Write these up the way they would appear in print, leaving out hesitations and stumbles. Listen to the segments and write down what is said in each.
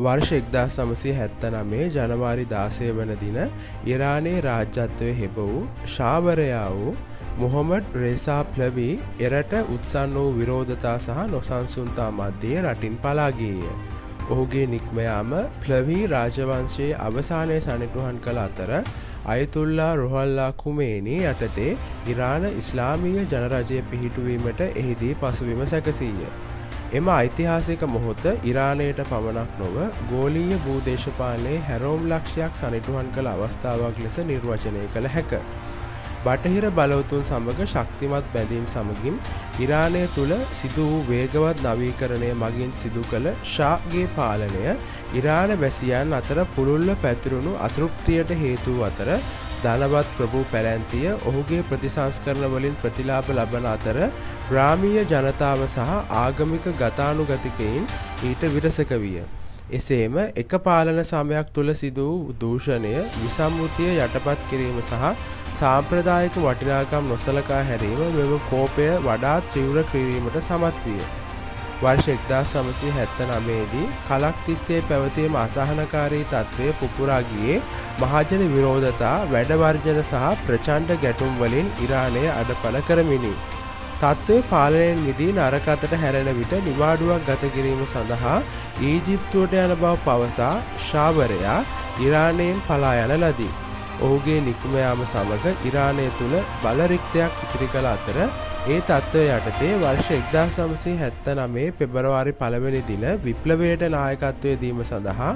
වර්ෂ 1979 ජනවාරි 16 වන දින ඉරානයේ රාජ්‍යත්වයේ හෙබ වූ ශාවරයා වූ මොහොමඩ් රේසා ප්ලවි එරට උත්සන්න වූ විරෝධතා සහ නොසන්සුන්තා මැද්දේ රටින් පලා ගියේය. ඔහුගේ නික්ම යාම ප්ලවි රාජවංශයේ අවසානයේ සනිටුහන් කළ අතර අයතුල්ලා රුහල්ලා කුමේනි යටතේ ඉරාන ඉස්ලාමීය ජනරජය පිහිටුවීමට එහිදී පසුබිම සැකසීය. එම ඓතිහාසික මොහොත ඉරානයට පමණක් නොව ගෝලීය භූදේශපාලනයේ හැරෝම් ලක්ෂයක් සනිටුහන් කළ අවස්ථාවක් ලෙස නිර්වචනය කළ හැක. බටහිර බලවතුන් සමග ශක්තිමත් බැඳීම් සමගින් ඉරානය තුළ සිදු වූ වේගවත් නවීකරණය මගින් සිදු කළ ෂාගේ පාලනය ඉරාන වැසියන් අතර පුළුල්ව පැතිරුණු අතෘප්තියට හේතු අතර ධනවත් ප්‍රභූ පැලැන්තිය ඔහුගේ ප්‍රතිසංස්කරණ වලින් ප්‍රතිලාභ ලබන අතර ග්‍රාමීය ජනතාව සහ ආගමික ගතානුගතිකයින් ඊට විරසක විය. එසේම එක පාලන සමයක් තුළ සිදු වූ දූෂණය විසම්මුතිය යටපත් කිරීම සහ සාම්ප්‍රදායික වටිනාකම් නොසලකා හැරීම මෙම කෝපය වඩාත් තීව්‍ර කිරීමට සමත් විය. වර්ෂ 1979 දී කලක් තිස්සේ පැවතීම අසහනකාරී තත්ත්වය පුපුරා ගියේ මහජන විරෝධතා වැඩවර්ජන සහ ප්‍රචණ්ඩ ගැටුම් වලින් ඉරානය අඩපණ කරමිනි. තත්ත්වය පාලනයෙන් මිදී නරක අතට හැරෙන විට නිවාඩුවක් ගත කිරීම සඳහා ඊජිප්තුවට යන බව පවසා ශාවරයා ඉරානයෙන් පලා යන ලදී. ඔහුගේ නික්ම යාම සමග ඉරානය තුළ බල රික්තයක් ඉතිරි කළ අතර ඒ තත්ත්වය යටතේ වර්ෂ 1979 පෙබරවාරි 1 වෙනි දින විප්ලවයට නායකත්වය දීම සඳහා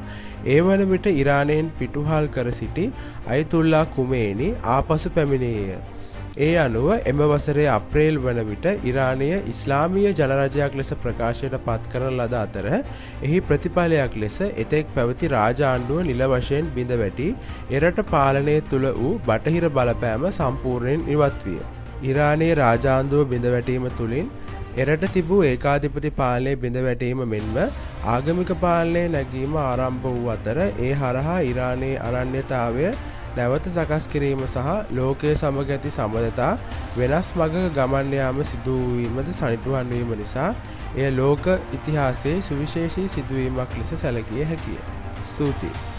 ඒ වන විට ඉරානයෙන් පිටුහල් කර සිටි අයතුල්ලා කුමේනි ආපසු පැමිණියේය. ඒ අනුව එම වසරේ අප්‍රේල් වන විට ඉරානය ඉස්ලාමීය ජනරජයක් ලෙස ප්‍රකාශයට පත් කරන ලද අතර එහි ප්‍රතිඵලයක් ලෙස එතෙක් පැවති රාජාණ්ඩුව නිල වශයෙන් බිඳ වැටි එරට පාලනය තුළ වූ බටහිර බලපෑම සම්පූර්ණයෙන් ඉවත් විය. ඉරානයේ රාජාණ්ඩුව බිඳ වැටීම තුළින් එරට තිබූ ඒකාධිපති පාලනය බිඳ වැටීම මෙන්ම ආගමික පාලනය නැගීම ආරම්භ වූ අතර ඒ හරහා ඉරානයේ අනන්‍යතාවය නැවත සකස් කිරීම සහ ලෝකයේ සමග ඇති සබඳතා වෙනස් මගක ගමන් යාම සිදු වීමද සනිටුහන් වීම නිසා එය ලෝක ඉතිහාසයේ සුවිශේෂී සිදුවීමක් ලෙස සැලකිය හැකිය. ස්තුතියි.